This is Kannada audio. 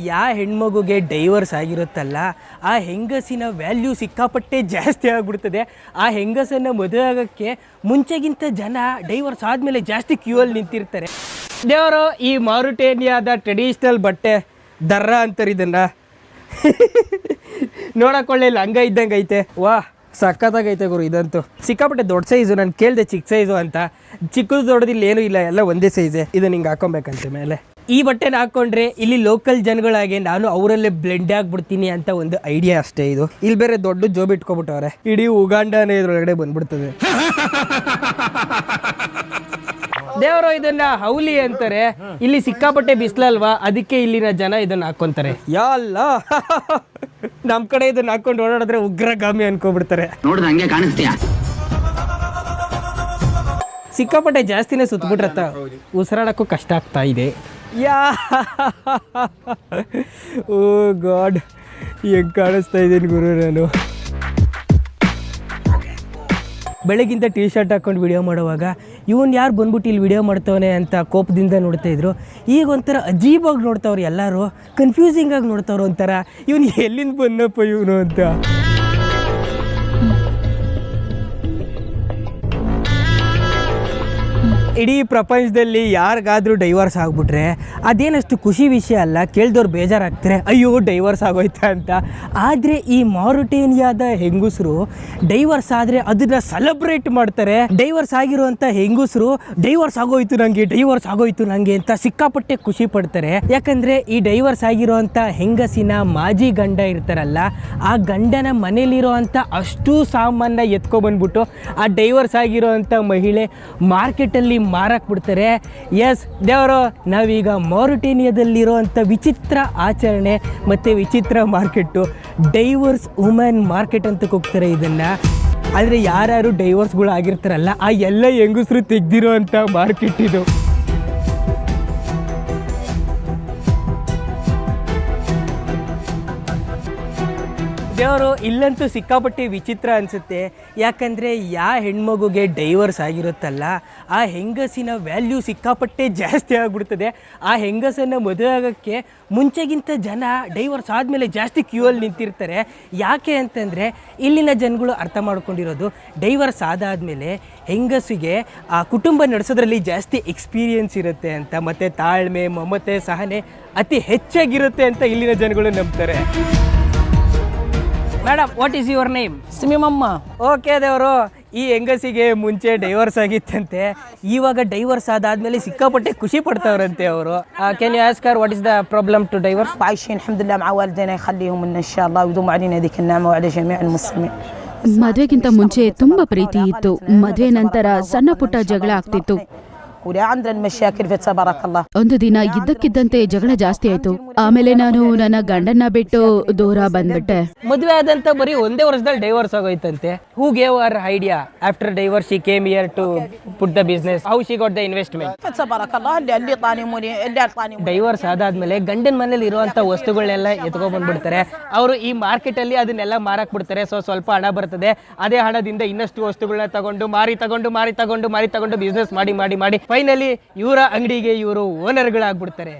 ಯಾವ ಹೆಣ್ಮಗುಗೆ ಡೈವರ್ಸ್ ಆಗಿರುತ್ತಲ್ಲ ಆ ಹೆಂಗಸಿನ ವ್ಯಾಲ್ಯೂ ಸಿಕ್ಕಾಪಟ್ಟೆ ಜಾಸ್ತಿ ಆಗಿಬಿಡ್ತದೆ. ಆ ಹೆಂಗಸನ್ನು ಮದುವೆ ಆಗೋಕ್ಕೆ ಮುಂಚೆಗಿಂತ ಜನ ಡೈವರ್ಸ್ ಆದಮೇಲೆ ಜಾಸ್ತಿ ಕ್ಯೂ ಅಲ್ಲಿ ನಿಂತಿರ್ತಾರೆ. ದೇವರು ಈ ಮಾರುಟೇನಿಯಾದ ಟ್ರೆಡಿಷ್ನಲ್ ಬಟ್ಟೆ ದರ್ರ ಅಂತಾರೆ ಇದನ್ನು. ನೋಡೋಕೊಳ್ಳೆ ಲಂಗ ಇದ್ದಂಗೆ ಐತೆ. ವಾ ಸಕ್ಕತ್ತಾಗೈತೆ ಗುರು ಇದಂತೂ. ಸಿಕ್ಕಾಪಟ್ಟೆ ದೊಡ್ಡ ಸೈಜು. ನಾನು ಕೇಳಿದೆ ಚಿಕ್ಕ ಸೈಜು ಅಂತ. ಚಿಕ್ಕದು ದೊಡ್ಡದಿಲ್ಲ ಏನೂ ಇಲ್ಲ, ಎಲ್ಲ ಒಂದೇ ಸೈಜೇ. ಇದನ್ನು ಹಿಂಗೆ ಹಾಕೊಬೇಕಂತೆ ಮೇಲೆ. ಈ ಬಟ್ಟೆನ ಹಾಕ್ಕೊಂಡ್ರೆ ಇಲ್ಲಿ ಲೋಕಲ್ ಜನಗಳಾಗೆ ನಾನು ಅವರಲ್ಲೇ ಬ್ಲೆಂಡ್ ಆಗಿಬಿಡ್ತೀನಿ ಅಂತ ಒಂದು ಐಡಿಯಾ ಅಷ್ಟೇ ಇದು. ಇಲ್ಲಿ ಬೇರೆ ದೊಡ್ಡ ಜೋಬ್ ಇಟ್ಕೊಬಿಟ್ಟವ್ರೆ. ಇಡೀ ಉಗಾಂಡನೇ ಇದ್ರೊಳಗಡೆ ಬಂದ್ಬಿಡ್ತದೆ. ದೇವರು ಇದನ್ನ ಹೌಲಿ ಅಂತಾರೆ. ಇಲ್ಲಿ ಸಿಕ್ಕಾಪಟ್ಟೆ ಬಿಸಿಲಲ್ವಾ, ಅದಕ್ಕೆ ಇಲ್ಲಿನ ಜನ ಇದನ್ನ ಹಾಕೊಂತಾರೆ. ಯಾಲ್ಲ ನಮ್ ಕಡೆ ಇದನ್ನ ಹಾಕೊಂಡು ಓಡಾಡಿದ್ರೆ ಉಗ್ರಗಾಮಿ ಅನ್ಕೋಬಿಡ್ತಾರೆ. ನೋಡಿದ್ರೆ ಹಂಗೆ ಕಾಣಿಸ್ತೀಯ. ಸಿಕ್ಕಾಪಟ್ಟೆ ಜಾಸ್ತಿನೇ ಸುತ್ತಬಿಟ್ರತ್ತ ಉಸಿರಾಡಕ್ಕೂ ಕಷ್ಟ ಆಗ್ತಾ ಇದೆ. ಯಾ ಓ ಗಾಡ್, ಹೆಂಗ್ ಕಾಣಿಸ್ತಾ ಇದ್ದೀನಿ ಗುರು ನಾನು. ಬೆಳಗಿಂದ ಟೀ ಶರ್ಟ್ ಹಾಕೊಂಡು ವಿಡಿಯೋ ಮಾಡುವಾಗ ಇವನು ಯಾರು ಬಂದ್ಬಿಟ್ಟು ಇಲ್ಲಿ ವಿಡಿಯೋ ಮಾಡ್ತವನೆ ಅಂತ ಕೋಪದಿಂದ ನೋಡ್ತಾ ಇದ್ರು. ಈಗ ಒಂಥರ ಅಜೀಬಾಗಿ ನೋಡ್ತಾವ್ರು ಎಲ್ಲರೂ, ಕನ್ಫ್ಯೂಸಿಂಗ್ ಆಗಿ ನೋಡ್ತಾವ್ರು. ಒಂಥರ ಇವನು ಎಲ್ಲಿಂದ ಬಂದಪ್ಪ ಇವನು ಅಂತ. ಇಡೀ ಪ್ರಪಂಚದಲ್ಲಿ ಯಾರಿಗಾದ್ರೂ ಡೈವರ್ಸ್ ಆಗಿಬಿಟ್ರೆ ಅದೇನಷ್ಟು ಖುಷಿ ವಿಷಯ ಅಲ್ಲ. ಕೇಳಿದವ್ರು ಬೇಜಾರಾಗ್ತಾರೆ, ಅಯ್ಯೋ ಡೈವರ್ಸ್ ಆಗೋಯ್ತಾ ಅಂತ. ಆದರೆ ಈ ಮಾರುಟೇನಿಯಾದ ಹೆಂಗಸರು ಡೈವರ್ಸ್ ಆದರೆ ಅದನ್ನು ಸೆಲೆಬ್ರೇಟ್ ಮಾಡ್ತಾರೆ. ಡೈವರ್ಸ್ ಆಗಿರುವಂಥ ಹೆಂಗಸರು ಡೈವರ್ಸ್ ಆಗೋಯ್ತು ನನಗೆ, ಡೈವರ್ಸ್ ಆಗೋಯ್ತು ನನಗೆ ಅಂತ ಸಿಕ್ಕಾಪಟ್ಟೆ ಖುಷಿ ಪಡ್ತಾರೆ. ಯಾಕಂದರೆ ಈ ಡೈವರ್ಸ್ ಆಗಿರೋವಂಥ ಹೆಂಗಸಿನ ಮಾಜಿ ಗಂಡ ಇರ್ತಾರಲ್ಲ, ಆ ಗಂಡನ ಮನೇಲಿರೋ ಅಂಥ ಅಷ್ಟು ಸಾಮಾನ ಎತ್ಕೊಬಂದ್ಬಿಟ್ಟು ಆ ಡೈವರ್ಸ್ ಆಗಿರೋವಂಥ ಮಹಿಳೆ ಮಾರ್ಕೆಟಲ್ಲಿ ಮಾರಕ್ಕೆ ಬಿಡ್ತಾರೆ. ಎಸ್ ದೇವರು, ನಾವೀಗ ಮಾರುಟೇನಿಯಾದಲ್ಲಿರುವಂಥ ವಿಚಿತ್ರ ಆಚರಣೆ ಮತ್ತು ವಿಚಿತ್ರ ಮಾರ್ಕೆಟು ಡೈವರ್ಸ್ ವುಮೆನ್ ಮಾರ್ಕೆಟ್ ಅಂತ ಹೋಗ್ತಾರೆ ಇದನ್ನು. ಆದರೆ ಯಾರ್ಯಾರು ಡೈವರ್ಸ್ಗಳು ಆಗಿರ್ತಾರಲ್ಲ ಆ ಎಲ್ಲ ಹೆಂಗಸರು ತೆಗ್ದಿರೋ ಅಂಥ ಮಾರ್ಕೆಟ್ ಇದು. ದೇವರು ಇಲ್ಲಂತೂ ಸಿಕ್ಕಾಪಟ್ಟೆ ವಿಚಿತ್ರ ಅನಿಸುತ್ತೆ. ಯಾಕಂದರೆ ಯಾವ ಹೆಣ್ಮಗುಗೆ ಡೈವರ್ಸ್ ಆಗಿರುತ್ತಲ್ಲ ಆ ಹೆಂಗಸಿನ ವ್ಯಾಲ್ಯೂ ಸಿಕ್ಕಾಪಟ್ಟೆ ಜಾಸ್ತಿ ಆಗಿಬಿಡ್ತದೆ. ಆ ಹೆಂಗಸನ್ನು ಮದುವೆ ಆಗೋಕ್ಕೆ ಮುಂಚೆಗಿಂತ ಜನ ಡೈವರ್ಸ್ ಆದಮೇಲೆ ಜಾಸ್ತಿ ಕ್ಯೂ ಅಲ್ಲಿ ನಿಂತಿರ್ತಾರೆ. ಯಾಕೆ ಅಂತಂದರೆ ಇಲ್ಲಿನ ಜನಗಳು ಅರ್ಥ ಮಾಡ್ಕೊಂಡಿರೋದು ಡೈವರ್ಸ್ ಆದಾದಮೇಲೆ ಹೆಂಗಸಿಗೆ ಆ ಕುಟುಂಬ ನಡೆಸೋದ್ರಲ್ಲಿ ಜಾಸ್ತಿ ಎಕ್ಸ್ಪೀರಿಯನ್ಸ್ ಇರುತ್ತೆ ಅಂತ, ಮತ್ತು ತಾಳ್ಮೆ, ಮಮತೆ, ಸಹನೆ ಅತಿ ಹೆಚ್ಚಾಗಿರುತ್ತೆ ಅಂತ ಇಲ್ಲಿನ ಜನಗಳು ನಂಬ್ತಾರೆ. Madam, what is your name? Simimamma. Okay ದೇವರು, ಈ ಹೆಂಗಸಿಗೆ ಮುಂಚೆ ಡೈವರ್ಸ್ ಆಗಿತ್ತಂತೆ, ಇವಾಗ ಡೈವರ್ಸ್ ಆದಾದ್ಮೇಲೆ ಸಿಕ್ಕಾಪಟ್ಟೆ ಖುಷಿ ಪಡ್ತಾವ್ರಂತೆ ಅವರು. Can you ask her what is the problem to divorce? عايشين الحمد لله مع والدينا يخليهم لنا ان شاء الله ويدوم علينا هذيك النعمه وعلى جميع المسلمين. ಮದುವೆಗಿಂತ ಮುಂಚೆ ತುಂಬಾ ಪ್ರೀತಿ ಇತ್ತು. ಮದುವೆ ನಂತರ ಸಣ್ಣ ಪುಟ್ಟ ಜಗಳ ಆಗ್ತಿತ್ತು. ಒಂದು ದಿನ ಇದ್ದಕ್ಕಿದ್ದಂತೆ ಜಗಳ ಜಾಸ್ತಿ ಆಯ್ತು. ಆಮೇಲೆ ನಾನು ನನ್ನ ಗಂಡನ್ನ ಬಿಟ್ಟು ದೂರ ಬಂದ್ಬಿಟ್ಟೆ. ಮದುವೆ ಆದಂತ ಬರೀ ಒಂದೇ ವರ್ಷದಲ್ಲಿ ಡೈವರ್ಸ್ ಆಗೋಯ್ತಂತೆ. Who gave her idea after divorce she came here to put the business? How she got the investment? Divorce ಆದಾದ್ಮೇಲೆ ಗಂಡನ ಮನೇಲಿ ಇರುವಂತ ವಸ್ತುಗಳನ್ನೆಲ್ಲ ಎತ್ಕೊಂಡ್ ಬಂದ್ಬಿಡ್ತಾರೆ ಅವರು. ಈ ಮಾರ್ಕೆಟ್ ಅಲ್ಲಿ ಅದನ್ನೆಲ್ಲ ಮಾರಕ್ ಬಿಡ್ತಾರೆ. ಸೊ ಸ್ವಲ್ಪ ಹಣ ಬರ್ತದೆ. ಅದೇ ಹಣದಿಂದ ಇನ್ನಷ್ಟು ವಸ್ತುಗಳನ್ನ ತಗೊಂಡು ಮಾರಿ ತಗೊಂಡು ಬಿಸ್ನೆಸ್ ಮಾಡಿ ಫೈನಲಿ ಇವರ ಅಂಗಡಿಗೆ ಇವರು ಓನರ್ಗಳಾಗ್ಬಿಡ್ತಾರೆ.